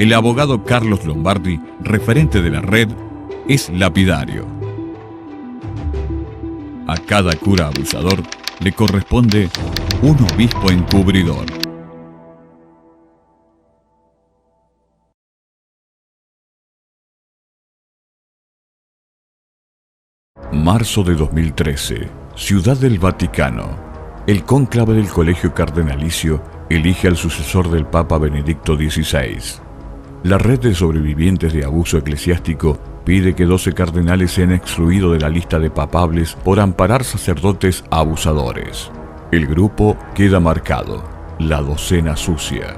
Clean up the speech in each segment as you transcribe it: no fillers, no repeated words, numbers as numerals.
el abogado Carlos Lombardi, referente de la red, es lapidario. A cada cura abusador le corresponde un obispo encubridor. Marzo de 2013, Ciudad del Vaticano. El cónclave del Colegio Cardenalicio elige al sucesor del Papa Benedicto XVI. La red de sobrevivientes de abuso eclesiástico pide que 12 cardenales sean excluidos de la lista de papables por amparar sacerdotes abusadores. El grupo queda marcado: la docena sucia.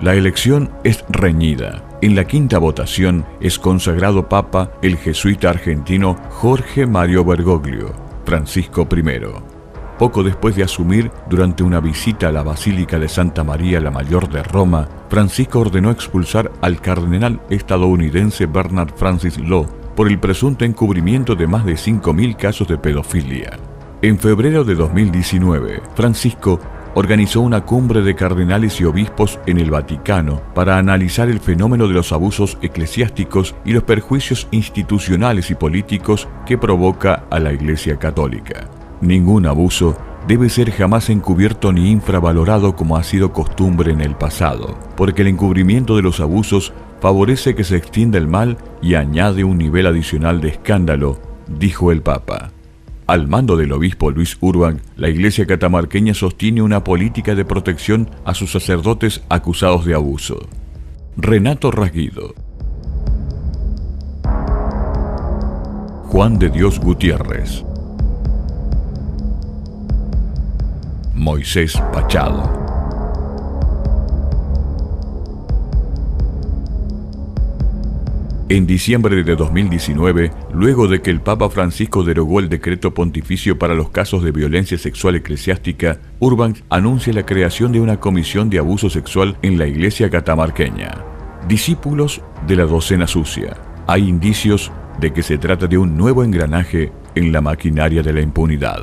La elección es reñida. En la quinta votación es consagrado papa el jesuita argentino Jorge Mario Bergoglio, Francisco I. Poco después de asumir, durante una visita a la Basílica de Santa María la Mayor de Roma, Francisco ordenó expulsar al cardenal estadounidense Bernard Francis Law por el presunto encubrimiento de más de 5.000 casos de pedofilia. En febrero de 2019, Francisco organizó una cumbre de cardenales y obispos en el Vaticano para analizar el fenómeno de los abusos eclesiásticos y los perjuicios institucionales y políticos que provoca a la Iglesia Católica. Ningún abuso debe ser jamás encubierto ni infravalorado como ha sido costumbre en el pasado, porque el encubrimiento de los abusos favorece que se extienda el mal y añade un nivel adicional de escándalo, dijo el Papa. Al mando del obispo Luis Urban, la Iglesia catamarqueña sostiene una política de protección a sus sacerdotes acusados de abuso. Renato Rasguido. Juan de Dios Gutiérrez. Moisés Pachado. En diciembre de 2019, luego de que el Papa Francisco derogó el decreto pontificio para los casos de violencia sexual eclesiástica, Urban anuncia la creación de una comisión de abuso sexual en la Iglesia catamarqueña. Discípulos de la docena sucia. Hay indicios de que se trata de un nuevo engranaje en la maquinaria de la impunidad.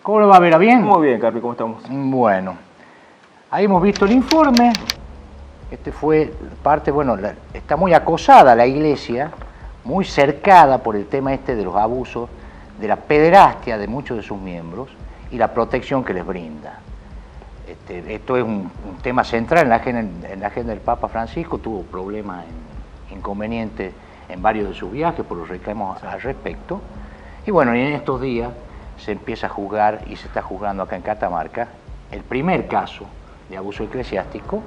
¿Cómo le va, Vera? ¿Bien? Muy bien, Carpi, ¿cómo estamos? Bueno, ahí hemos visto el informe. Este fue parte, bueno, está muy acosada la Iglesia, muy cercada por el tema este de los abusos, de la pederastia de muchos de sus miembros y la protección que les brinda. Esto es un tema central en la agenda del Papa Francisco. Tuvo problemas, inconvenientes en varios de sus viajes por los reclamos al respecto. Y bueno, y en estos días se empieza a juzgar y se está juzgando acá en Catamarca el primer caso de abuso eclesiástico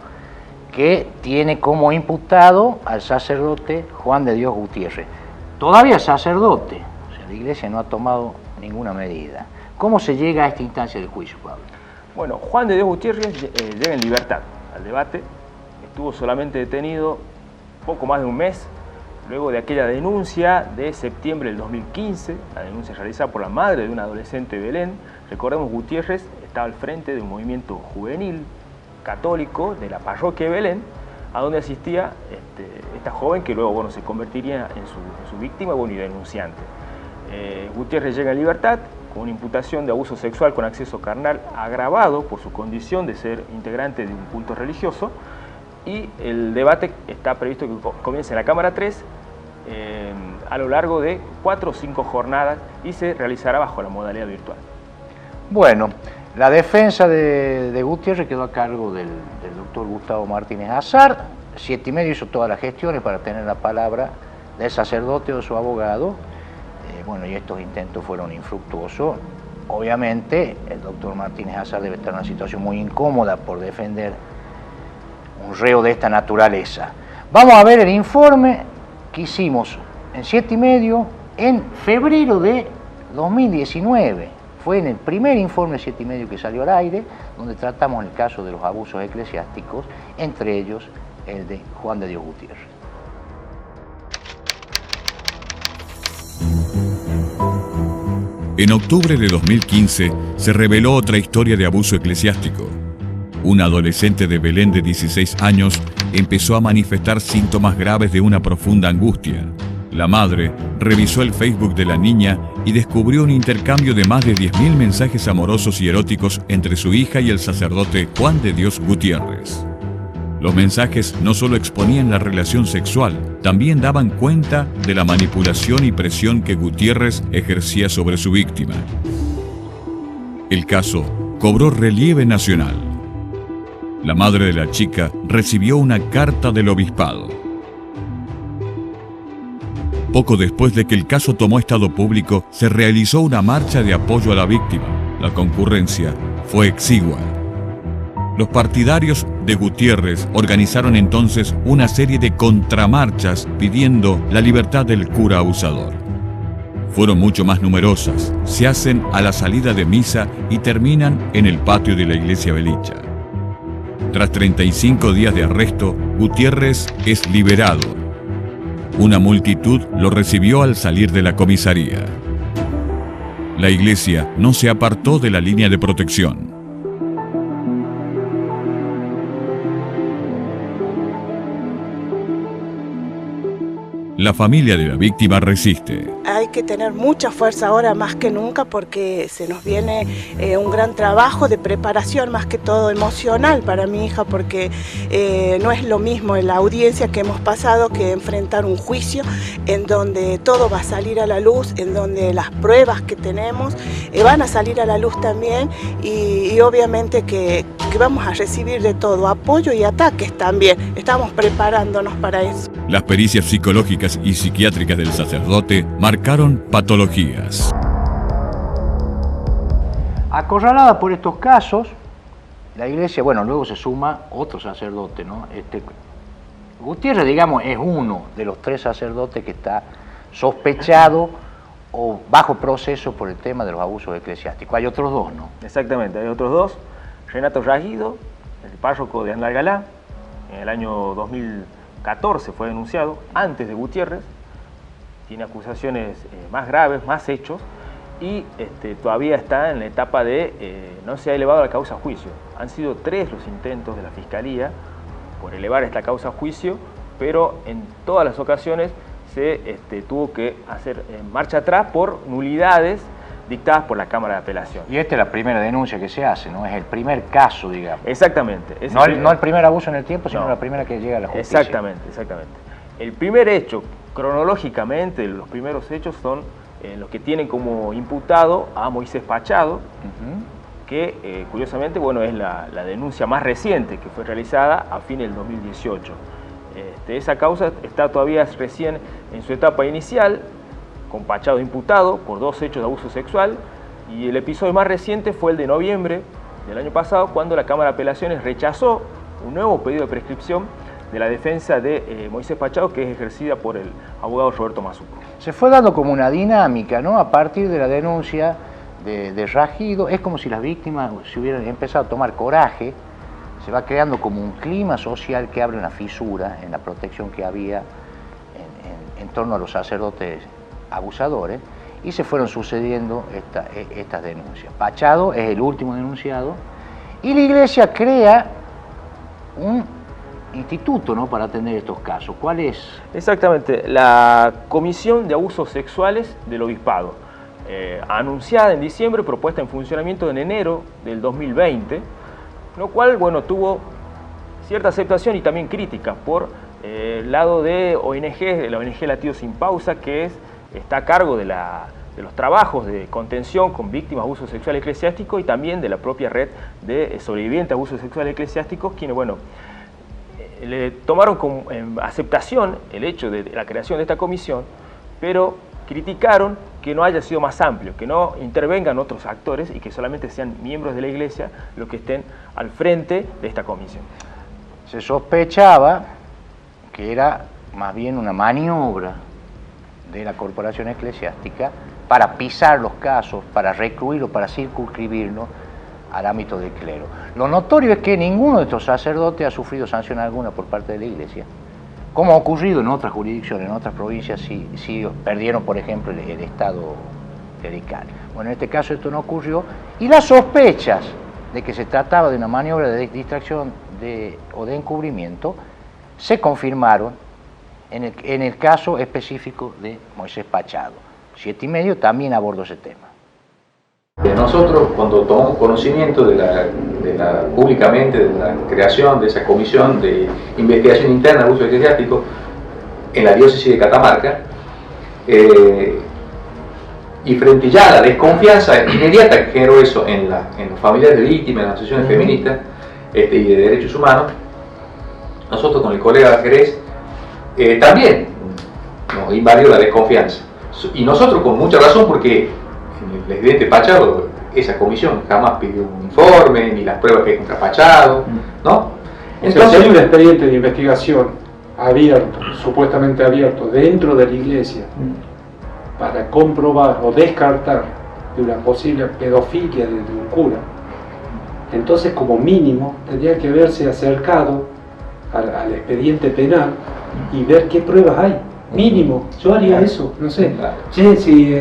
que tiene como imputado al sacerdote Juan de Dios Gutiérrez. Todavía sacerdote, o sea, la Iglesia no ha tomado ninguna medida. ¿Cómo se llega a esta instancia del juicio, Pablo? Bueno, Juan de Dios Gutiérrez llega en libertad al debate. Estuvo solamente detenido poco más de un mes, luego de aquella denuncia de septiembre del 2015, la denuncia realizada por la madre de un adolescente de Belén. Recordemos, Gutiérrez estaba al frente de un movimiento juvenil católico de la parroquia de Belén, a donde asistía esta joven que luego se convertiría en su víctima y denunciante. Gutiérrez llega en libertad con una imputación de abuso sexual con acceso carnal agravado por su condición de ser integrante de un culto religioso. Y el debate está previsto que comience en la Cámara 3 a lo largo de 4 o 5 jornadas y se realizará bajo la modalidad virtual. Bueno, la defensa de Gutiérrez quedó a cargo del doctor Gustavo Martínez Azar. 7:30 hizo todas las gestiones para tener la palabra del sacerdote o de su abogado. Bueno, y estos intentos fueron infructuosos. Obviamente, el doctor Martínez Azar debe estar en una situación muy incómoda por defender un reo de esta naturaleza. Vamos a ver el informe que hicimos en 7:30 en febrero de 2019. Fue en el primer informe 7:30 que salió al aire, donde tratamos el caso de los abusos eclesiásticos, entre ellos el de Juan de Dios Gutiérrez. En octubre de 2015 se reveló otra historia de abuso eclesiástico. Una adolescente de Belén de 16 años empezó a manifestar síntomas graves de una profunda angustia. La madre revisó el Facebook de la niña y descubrió un intercambio de más de 10.000 mensajes amorosos y eróticos entre su hija y el sacerdote Juan de Dios Gutiérrez. Los mensajes no solo exponían la relación sexual, también daban cuenta de la manipulación y presión que Gutiérrez ejercía sobre su víctima. El caso cobró relieve nacional. La madre de la chica recibió una carta del obispado. Poco después de que el caso tomó estado público, se realizó una marcha de apoyo a la víctima. La concurrencia fue exigua. Los partidarios de Gutiérrez organizaron entonces una serie de contramarchas pidiendo la libertad del cura abusador. Fueron mucho más numerosas, se hacen a la salida de misa y terminan en el patio de la iglesia Belicha. Tras 35 días de arresto, Gutiérrez es liberado. Una multitud lo recibió al salir de la comisaría. La iglesia no se apartó de la línea de protección. La familia de la víctima resiste. Hay que tener mucha fuerza ahora más que nunca porque se nos viene un gran trabajo de preparación, más que todo emocional para mi hija, porque no es lo mismo la audiencia que hemos pasado que enfrentar un juicio en donde todo va a salir a la luz, en donde las pruebas que tenemos van a salir a la luz también y obviamente que vamos a recibir de todo, apoyo y ataques también. Estamos preparándonos para eso. Las pericias psicológicas y psiquiátricas del sacerdote marcaron patologías. Acorralada por estos casos, la iglesia, bueno, luego se suma otro sacerdote, ¿no? Gutiérrez, digamos, es uno de los 3 sacerdotes que está sospechado o bajo proceso por el tema de los abusos eclesiásticos. Hay otros 2, ¿no? Exactamente, hay otros 2. Renato Ragido, el párroco de Andalgalá, en el año 2014 fue denunciado, antes de Gutiérrez, tiene acusaciones más graves, más hechos, y todavía está en la etapa de no se ha elevado la causa a juicio. Han sido 3 los intentos de la Fiscalía por elevar esta causa a juicio, pero en todas las ocasiones se tuvo que hacer marcha atrás por nulidades dictadas por la Cámara de Apelación. Y esta es la primera denuncia que se hace, ¿no? Es el primer caso, digamos. Exactamente. No el primer abuso en el tiempo, sino la primera que llega a la justicia. Exactamente. El primer hecho, cronológicamente, los primeros hechos son los que tienen como imputado a Moisés Pachado, que curiosamente, bueno, es la denuncia más reciente que fue realizada a fines del 2018. Esa causa está todavía recién en su etapa inicial, con Pachado imputado por 2 hechos de abuso sexual, y el episodio más reciente fue el de noviembre del año pasado, cuando la Cámara de Apelaciones rechazó un nuevo pedido de prescripción de la defensa de Moisés Pachado, que es ejercida por el abogado Roberto Mazuco. Se fue dando como una dinámica, ¿no? A partir de la denuncia de Ragido, es como si las víctimas se hubieran empezado a tomar coraje, se va creando como un clima social que abre una fisura en la protección que había en torno a los sacerdotes abusadores, y se fueron sucediendo estas denuncias. Pachado es el último denunciado, y la iglesia crea un instituto, ¿no?, para atender estos casos. ¿Cuál es? Exactamente, la Comisión de Abusos Sexuales del Obispado, anunciada en diciembre, propuesta en funcionamiento en enero del 2020, lo cual, bueno, tuvo cierta aceptación y también crítica por el lado de la ONG Latidos Sin Pausa, que está a cargo de los trabajos de contención con víctimas de abuso sexual eclesiástico, y también de la propia red de sobrevivientes de abusos sexuales eclesiásticos, quienes, bueno, le tomaron con aceptación el hecho de la creación de esta comisión, pero criticaron que no haya sido más amplio, que no intervengan otros actores y que solamente sean miembros de la iglesia los que estén al frente de esta comisión. Se sospechaba que era más bien una maniobra de la corporación eclesiástica para pisar los casos, para recluirlo, para circunscribirlo al ámbito del clero. Lo notorio es que ninguno de estos sacerdotes ha sufrido sanción alguna por parte de la iglesia, como ha ocurrido en otras jurisdicciones, en otras provincias, sí perdieron, por ejemplo, el estado clerical. Bueno, en este caso esto no ocurrió, y las sospechas de que se trataba de una maniobra de distracción o de encubrimiento se confirmaron en el caso específico de Moisés Pachado. 7+medio también abordó ese tema. Nosotros, cuando tomamos conocimiento públicamente de la creación de esa comisión de investigación interna de uso eclesiástico en la diócesis de Catamarca, y frente ya a la desconfianza inmediata que generó eso en los familiares de víctimas, en las asociaciones feministas y de derechos humanos, nosotros con el colega Jerez también nos invadió la desconfianza. Y nosotros con mucha razón, porque el expediente Pachado, esa comisión jamás pidió un informe, ni las pruebas que hay contra Pachado, ¿no? Entonces hay un expediente de investigación abierto, supuestamente abierto, dentro de la iglesia, para comprobar o descartar de una posible pedofilia de un cura. Entonces, como mínimo, tendría que haberse acercado al expediente penal y ver qué pruebas hay. Mínimo, yo haría eso, no sé. Che, si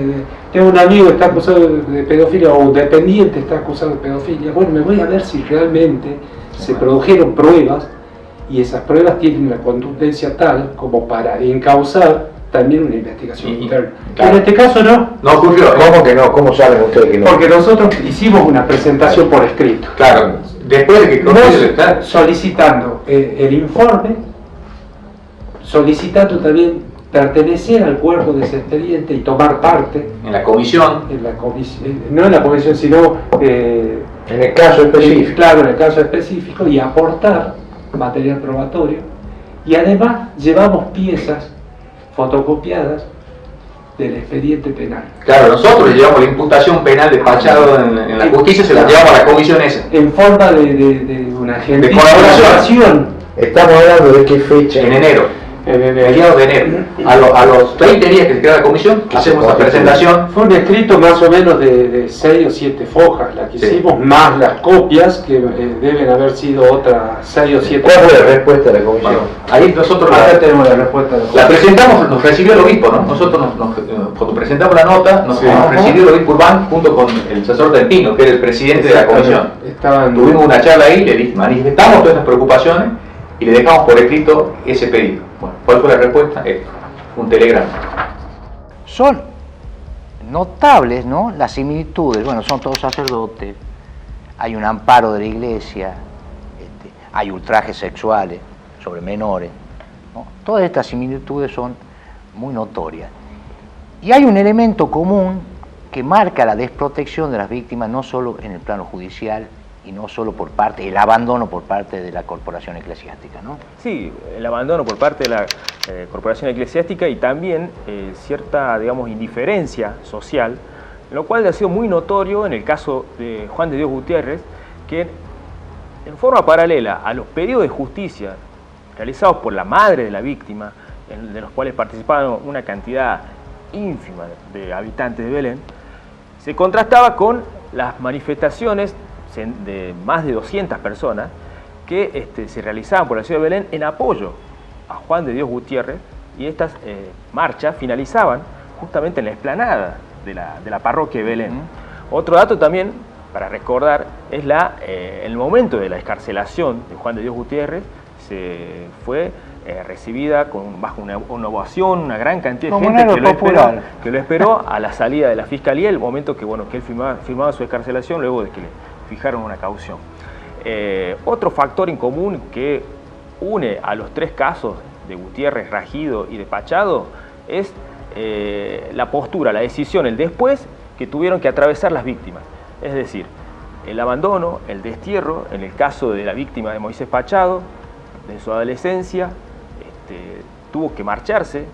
tengo un amigo que está acusado de pedofilia o un dependiente está acusado de pedofilia, bueno, me voy a ver si realmente se produjeron pruebas y esas pruebas tienen una contundencia tal como para encauzar también una investigación interna. Claro. En este caso no. No ocurrió. ¿Cómo que no? ¿Cómo saben ustedes que no? Porque nosotros hicimos una presentación por escrito. Claro, después de que solicitando el informe, solicitando también pertenecer al cuerpo de ese expediente y tomar parte en la comisión, no en la comisión, sino en el caso específico. Claro, en el caso específico, y aportar material probatorio, y además llevamos piezas fotocopiadas del expediente penal. Claro, nosotros le llevamos la imputación penal de Pachado en la justicia, se la llevamos a la comisión esa. En forma de una de colaboración. Estamos hablando de qué fecha. En enero. Mediados de enero. A los 20 días que se crea la comisión, hacemos la presentación. Fue un escrito más o menos de 6 o 7 fojas, la que hicimos, más las copias, que deben haber sido otras 6 o 7. ¿Cuál fue la respuesta de la comisión? Bueno, ahí nosotros tenemos la respuesta. La presentamos, nos recibió el obispo, ¿no? Nosotros cuando presentamos la nota, nos recibió el obispo Urbán junto con el sacerdote del Pino, que era el presidente de la comisión. Tuvimos una charla ahí, le manifestamos todas estas preocupaciones y le dejamos por escrito ese pedido. Bueno, ¿cuál fue la respuesta? Un telegrama. Son notables, ¿no?, las similitudes. Bueno, son todos sacerdotes, hay un amparo de la iglesia, hay ultrajes sexuales sobre menores, ¿no? Todas estas similitudes son muy notorias. Y hay un elemento común que marca la desprotección de las víctimas, no solo en el plano judicial, y no solo por parte, el abandono por parte de la corporación eclesiástica, ¿no? Sí, el abandono por parte de la corporación eclesiástica y también cierta, digamos, indiferencia social, lo cual ha sido muy notorio en el caso de Juan de Dios Gutiérrez, que en forma paralela a los pedidos de justicia realizados por la madre de la víctima, de los cuales participaban una cantidad ínfima de habitantes de Belén, se contrastaba con las manifestaciones de más de 200 personas que se realizaban por la ciudad de Belén en apoyo a Juan de Dios Gutiérrez, y estas marchas finalizaban justamente en la explanada de la parroquia de Belén. Otro dato también para recordar es el momento de la excarcelación de Juan de Dios Gutiérrez. Se fue recibida bajo una ovación, una gran cantidad de gente que lo esperó a la salida de la fiscalía, el momento que él firmaba su excarcelación, luego de que le fijaron una caución. Otro factor en común que une a los tres casos de Gutiérrez, Ragido y de Pachado es la postura, la decisión, el después que tuvieron que atravesar las víctimas. Es decir, el abandono, el destierro, en el caso de la víctima de Moisés Pachado, de su adolescencia, tuvo que marcharse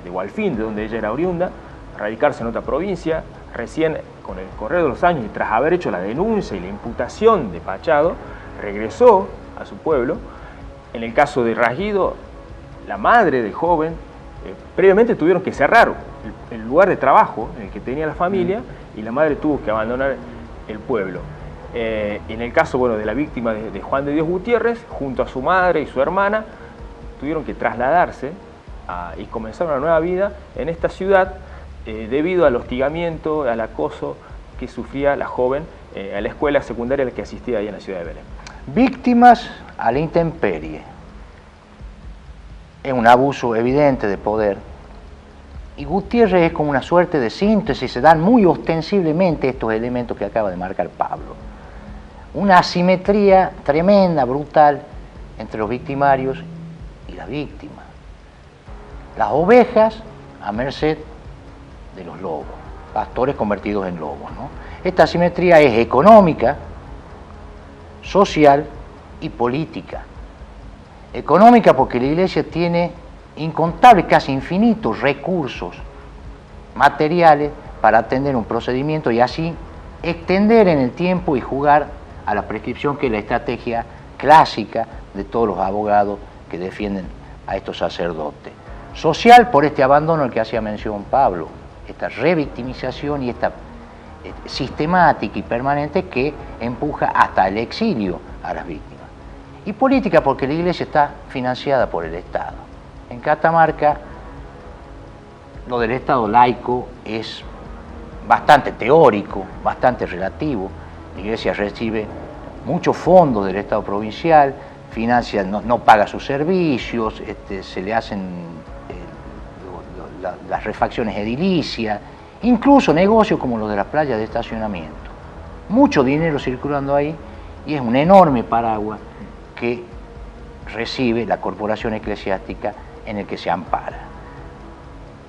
de Hualfín, de donde ella era oriunda, radicarse en otra provincia. Recién, con el correr de los años y tras haber hecho la denuncia y la imputación de Pachado, regresó a su pueblo. En el caso de Ragido, la madre del joven, previamente tuvieron que cerrar el lugar de trabajo en el que tenía la familia, y la madre tuvo que abandonar el pueblo. En el caso de la víctima de Juan de Dios Gutiérrez, junto a su madre y su hermana, tuvieron que trasladarse y comenzar una nueva vida en esta ciudad debido al hostigamiento, al acoso que sufría la joven a la escuela secundaria a la que asistía ahí en la ciudad de Belén. Víctimas a la intemperie. Es un abuso evidente de poder. Y Gutiérrez es como una suerte de síntesis, se dan muy ostensiblemente estos elementos que acaba de marcar Pablo. Una asimetría tremenda, brutal, entre los victimarios y la víctima. Las ovejas a merced de los lobos, pastores convertidos en lobos, ¿no? Esta asimetría es económica, social y política. Económica porque la Iglesia tiene incontables, casi infinitos recursos materiales para atender un procedimiento y así extender en el tiempo y jugar a la prescripción, que es la estrategia clásica de todos los abogados que defienden a estos sacerdotes. Social por este abandono al que hacía mención Pablo, esta revictimización y esta sistemática y permanente que empuja hasta el exilio a las víctimas. Y política porque la Iglesia está financiada por el Estado. En Catamarca lo del Estado laico es bastante teórico, bastante relativo. La Iglesia recibe muchos fondos del Estado provincial, financia, no paga sus servicios, se le hacen las refacciones edilicias, incluso negocios como los de las playas de estacionamiento. Mucho dinero circulando ahí y es un enorme paraguas que recibe la corporación eclesiástica en el que se ampara.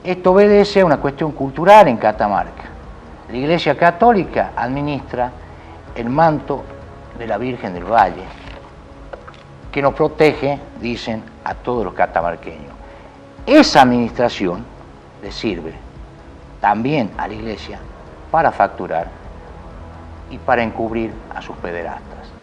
Esto obedece a una cuestión cultural en Catamarca. La Iglesia Católica administra el manto de la Virgen del Valle, que nos protege, dicen, a todos los catamarqueños. Esa administración le sirve también a la Iglesia para facturar y para encubrir a sus pederastas.